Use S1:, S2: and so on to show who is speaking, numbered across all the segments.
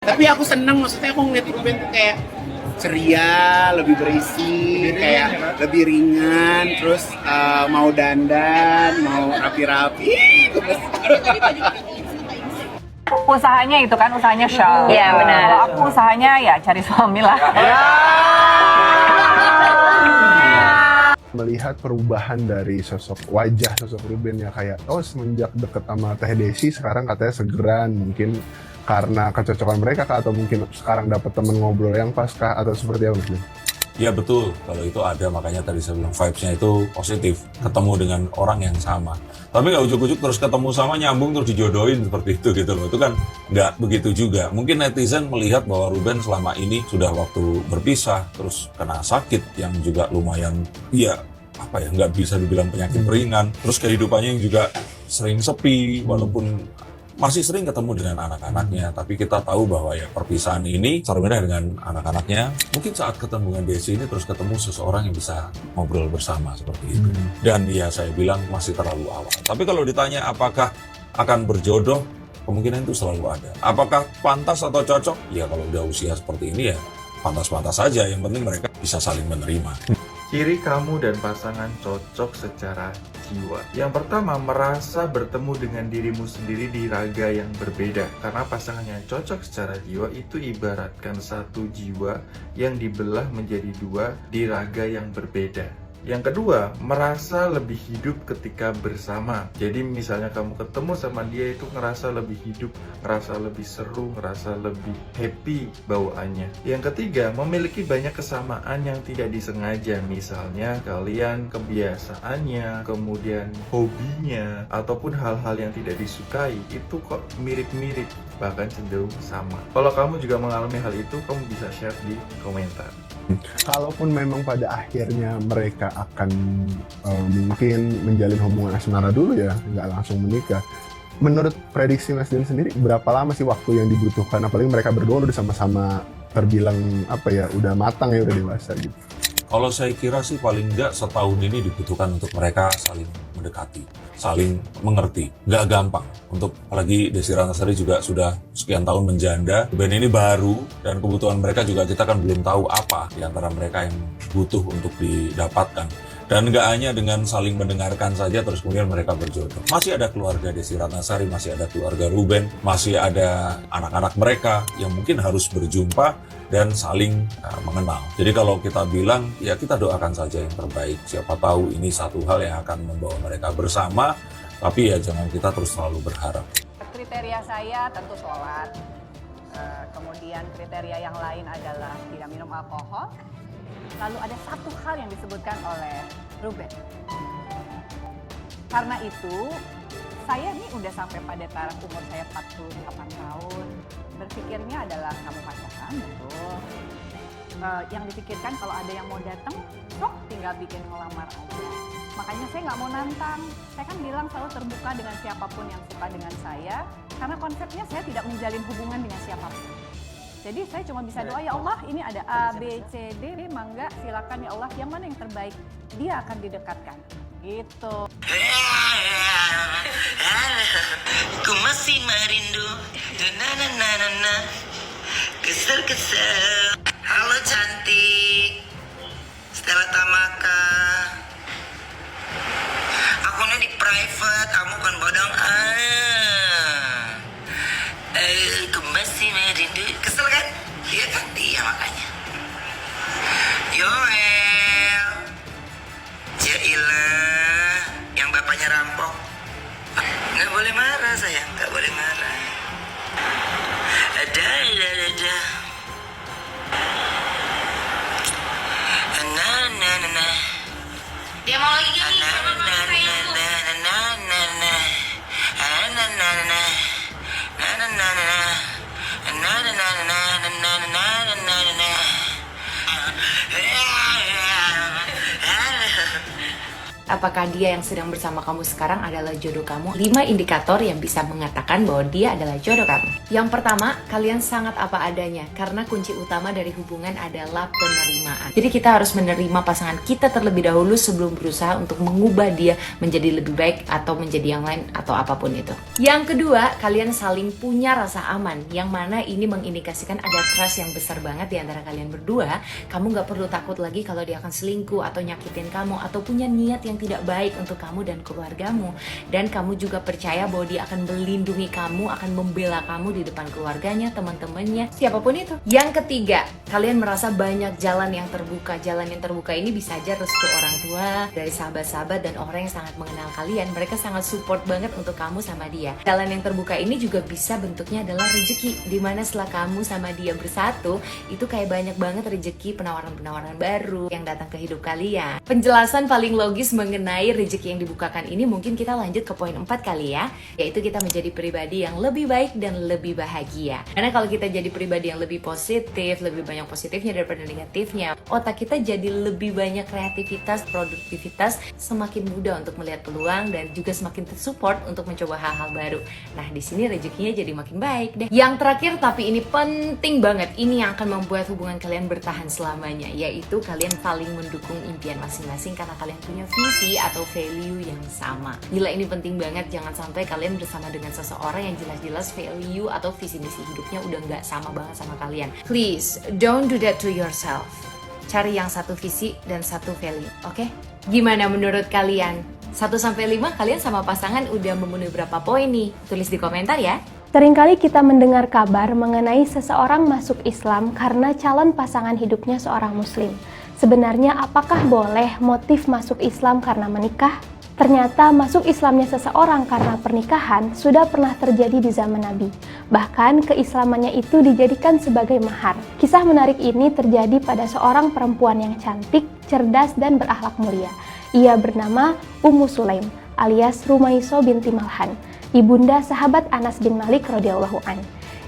S1: Tapi aku seneng, maksudnya aku ngeliat Ruben tuh kayak ceria, lebih berisi, kayak lebih ringan, terus mau dandan, mau rapi-rapi.
S2: Usahanya itu kan, usahanya Shaw.
S3: Iya, benar.
S2: Kalau aku usahanya ya cari suami lah.
S4: Melihat perubahan dari sosok Ruben ya, kayak semenjak deket sama Teh Desi sekarang katanya segeran, mungkin karena kecocokan mereka kah, atau mungkin sekarang dapat temen ngobrol yang pas kah, atau seperti apa Mas?
S5: Ya betul, kalau itu ada, makanya tadi saya bilang vibes-nya itu positif, ketemu dengan orang yang sama. Tapi nggak ujuk-ujuk terus ketemu sama, nyambung terus dijodohin seperti itu gitu loh. Itu kan nggak begitu juga. Mungkin netizen melihat bahwa Ruben selama ini sudah waktu berpisah, terus kena sakit yang juga lumayan, ya apa ya, nggak bisa dibilang penyakit ringan. Terus kehidupannya yang juga sering sepi, walaupun masih sering ketemu dengan anak-anaknya, tapi kita tahu bahwa ya perpisahan ini berbeda dengan anak-anaknya. Mungkin saat ketemu dengan Desi ini terus ketemu seseorang yang bisa ngobrol bersama seperti itu. Dan ya saya bilang masih terlalu awal. Tapi kalau ditanya apakah akan berjodoh, kemungkinan itu selalu ada. Apakah pantas atau cocok? Ya kalau udah usia seperti ini ya pantas-pantas saja. Yang penting mereka bisa saling menerima.
S6: Ciri kamu dan pasangan cocok secara jiwa. Yang pertama, merasa bertemu dengan dirimu sendiri di raga yang berbeda. Karena pasangan yang cocok secara jiwa itu ibaratkan satu jiwa yang dibelah menjadi dua di raga yang berbeda. Yang kedua, merasa lebih hidup ketika bersama. Jadi misalnya kamu ketemu sama dia itu ngerasa lebih hidup, ngerasa lebih seru, ngerasa lebih happy bawaannya. Yang ketiga, memiliki banyak kesamaan yang tidak disengaja. Misalnya kalian kebiasaannya, kemudian hobinya, ataupun hal-hal yang tidak disukai itu kok mirip-mirip, bahkan cenderung sama. Kalau kamu juga mengalami hal itu, kamu bisa share di komentar.
S4: Kalaupun memang pada akhirnya mereka akan mungkin menjalin hubungan asmara dulu ya, nggak langsung menikah. Menurut prediksi Mas Dian sendiri, berapa lama sih waktu yang dibutuhkan? Apalagi mereka berdua udah sama-sama terbilang udah matang ya, udah dewasa gitu.
S5: Kalau saya kira sih paling nggak setahun ini dibutuhkan untuk mereka saling mendekati, saling mengerti. Nggak gampang. Untuk apalagi Desi Ratnasari juga sudah sekian tahun menjanda. Band ini baru dan kebutuhan mereka juga kita kan belum tahu apa di antara mereka yang butuh untuk didapatkan. Dan nggak hanya dengan saling mendengarkan saja terus kemudian mereka berjodoh. Masih ada keluarga Desi Ratnasari, masih ada keluarga Ruben, masih ada anak-anak mereka yang mungkin harus berjumpa dan saling mengenal. Jadi kalau kita bilang, ya kita doakan saja yang terbaik. Siapa tahu ini satu hal yang akan membawa mereka bersama, tapi ya jangan kita terus selalu berharap.
S2: Kriteria saya tentu sholat. Kemudian kriteria yang lain adalah tidak minum alkohol. Lalu ada satu hal yang disebutkan oleh Ruben. Karena itu, saya nih udah sampai pada taraf umur saya 48 tahun. Berpikirnya adalah kamu pacaran, betul. Yang dipikirkan kalau ada yang mau datang, sok tinggal bikin ngelamar aja. Makanya saya nggak mau nantang. Saya kan bilang selalu terbuka dengan siapapun yang suka dengan saya. Karena konsepnya saya tidak menjalin hubungan dengan siapapun. Jadi saya cuma bisa doa, ya Allah ini ada A, B, C, D, mangga silakan ya Allah, yang mana yang terbaik, dia akan didekatkan. Gitu.
S7: Ku masih merindu, na kesel. Halo cantik, Stella Tamaka. Akunnya di private, kamu kan bodong. Ku masih merindu, kesel kan? Dia kan dia makanya. Yoel, Jailah, yang bapaknya rampok. Nggak boleh marah sayang, nggak boleh marah. Ada. Nah.
S3: Dia mau lagi gak nih sama mama Facebook?
S8: apakah dia yang sedang bersama kamu sekarang adalah jodoh kamu? 5 indikator yang bisa mengatakan bahwa dia adalah jodoh kamu. Yang pertama, kalian sangat apa adanya, karena kunci utama dari hubungan adalah penerimaan. Jadi kita harus menerima pasangan kita terlebih dahulu sebelum berusaha untuk mengubah dia menjadi lebih baik atau menjadi yang lain atau apapun itu. Yang kedua, kalian saling punya rasa aman, yang mana ini mengindikasikan ada trust yang besar banget di antara kalian berdua. Kamu gak perlu takut lagi kalau dia akan selingkuh atau nyakitin kamu atau punya niat yang tidak baik untuk kamu dan keluargamu. Dan kamu juga percaya bahwa dia akan melindungi kamu, akan membela kamu di depan keluarganya, teman-temannya, siapapun itu. Yang ketiga, kalian merasa banyak jalan yang terbuka. Jalan yang terbuka ini bisa aja restu orang tua, dari sahabat-sahabat dan orang yang sangat mengenal kalian. Mereka sangat support banget untuk kamu sama dia. Jalan yang terbuka ini juga bisa bentuknya adalah rezeki, dimana setelah kamu sama dia bersatu, itu kayak banyak banget rezeki, penawaran-penawaran baru yang datang ke hidup kalian. Penjelasan paling logis mengenai rezeki yang dibukakan ini mungkin kita lanjut ke poin 4 kali ya, yaitu kita menjadi pribadi yang lebih baik dan lebih bahagia. Karena kalau kita jadi pribadi yang lebih positif, lebih banyak positifnya daripada negatifnya, otak kita jadi lebih banyak kreativitas, produktivitas, semakin mudah untuk melihat peluang dan juga semakin tersupport untuk mencoba hal-hal baru. Nah, di sini rezekinya jadi makin baik deh. Yang terakhir, tapi ini penting banget, ini yang akan membuat hubungan kalian bertahan selamanya, yaitu kalian saling mendukung impian masing-masing karena kalian punya visi atau value yang sama. Gila, ini penting banget, jangan sampai kalian bersama dengan seseorang yang jelas-jelas value atau visi misi hidupnya udah nggak sama banget sama kalian. Please, don't do that to yourself. Cari yang satu visi dan satu value, oke? Gimana menurut kalian? 1-5 kalian sama pasangan udah memenuhi berapa poin nih? Tulis di komentar ya.
S9: Seringkali kita mendengar kabar mengenai seseorang masuk Islam karena calon pasangan hidupnya seorang muslim. Sebenarnya apakah boleh motif masuk Islam karena menikah? Ternyata masuk Islamnya seseorang karena pernikahan sudah pernah terjadi di zaman Nabi. Bahkan keislamannya itu dijadikan sebagai mahar. Kisah menarik ini terjadi pada seorang perempuan yang cantik, cerdas, dan berakhlak mulia. Ia bernama Ummu Sulaim alias Rumaiso binti Malhan, ibunda sahabat Anas bin Malik radhiyallahu an.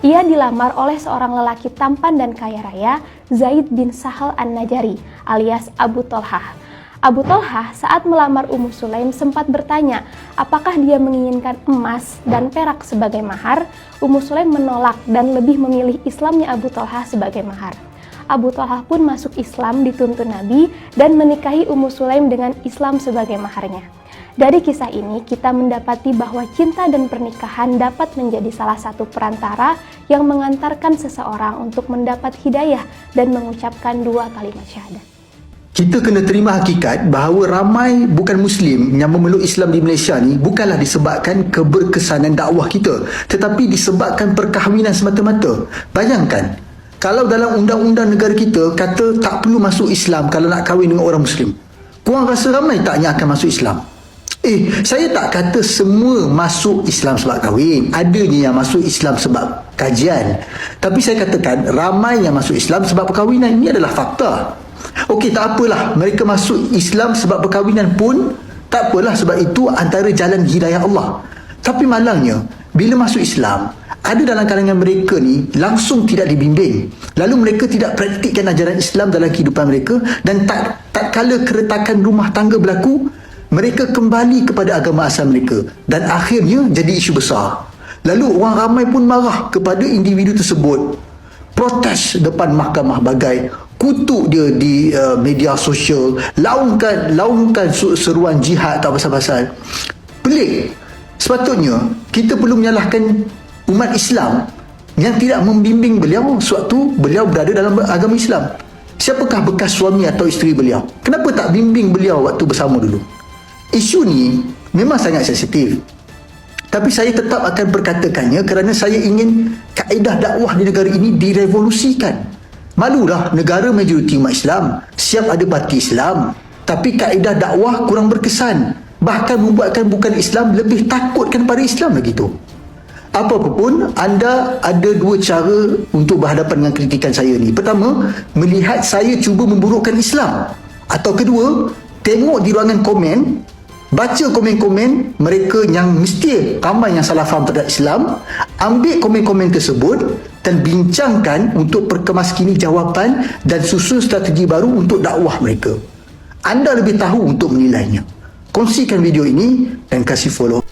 S9: Ia dilamar oleh seorang lelaki tampan dan kaya raya, Zaid bin Sahal an-Najari alias Abu Tolhah. Abu Tolhah saat melamar Ummu Sulaim sempat bertanya apakah dia menginginkan emas dan perak sebagai mahar. Ummu Sulaim menolak dan lebih memilih Islamnya Abu Tolhah sebagai mahar. Abu Tolhah pun masuk Islam dituntun Nabi dan menikahi Ummu Sulaim dengan Islam sebagai maharnya. Dari kisah ini kita mendapati bahwa cinta dan pernikahan dapat menjadi salah satu perantara yang mengantarkan seseorang untuk mendapat hidayah dan mengucapkan 2 kalimat syahadat.
S10: Kita kena terima hakikat bahawa ramai bukan Muslim yang memeluk Islam di Malaysia ni bukanlah disebabkan keberkesanan dakwah kita, tetapi disebabkan perkahwinan semata-mata. Bayangkan, kalau dalam undang-undang negara kita kata tak perlu masuk Islam kalau nak kahwin dengan orang Muslim. Korang rasa ramai tak yang akan masuk Islam? Saya tak kata semua masuk Islam sebab kahwin. Adanya yang masuk Islam sebab kajian. Tapi saya katakan ramai yang masuk Islam sebab perkahwinan. Ini adalah fakta. Okey, tak apalah, mereka masuk Islam sebab perkahwinan pun tak apalah, sebab itu antara jalan hidayah Allah. Tapi malangnya, bila masuk Islam, ada dalam kalangan mereka ni langsung tidak dibimbing. Lalu mereka tidak praktikkan ajaran Islam dalam kehidupan mereka, dan tak kala keretakan rumah tangga berlaku, mereka kembali kepada agama asal mereka dan akhirnya jadi isu besar. Lalu orang ramai pun marah kepada individu tersebut, protes depan mahkamah bagai kutuk dia di media sosial, laungkan seruan jihad atau pasal-pasal. Pelik. Sepatutnya kita perlu menyalahkan umat Islam yang tidak membimbing beliau sewaktu beliau berada dalam agama Islam. Siapakah bekas suami atau isteri beliau? Kenapa tak bimbing beliau waktu bersama dulu? Isu ni memang sangat sensitif, tapi saya tetap akan perkatakannya kerana saya ingin kaedah dakwah di negara ini direvolusikan. Malulah negara majoriti umat Islam, siap ada parti Islam, tapi kaedah dakwah kurang berkesan, bahkan membuatkan bukan Islam lebih takutkan pada Islam lagi tu. Apapun, anda ada 2 cara untuk berhadapan dengan kritikan saya ni. Pertama, melihat saya cuba memburukkan Islam, atau kedua, tengok di ruangan komen, baca komen-komen mereka yang mesti ramai yang salah faham terhadap Islam, ambil komen-komen tersebut dan bincangkan untuk perkemaskini jawapan dan susun strategi baru untuk dakwah mereka. Anda lebih tahu untuk menilainya. kongsikan video ini dan kasih follow.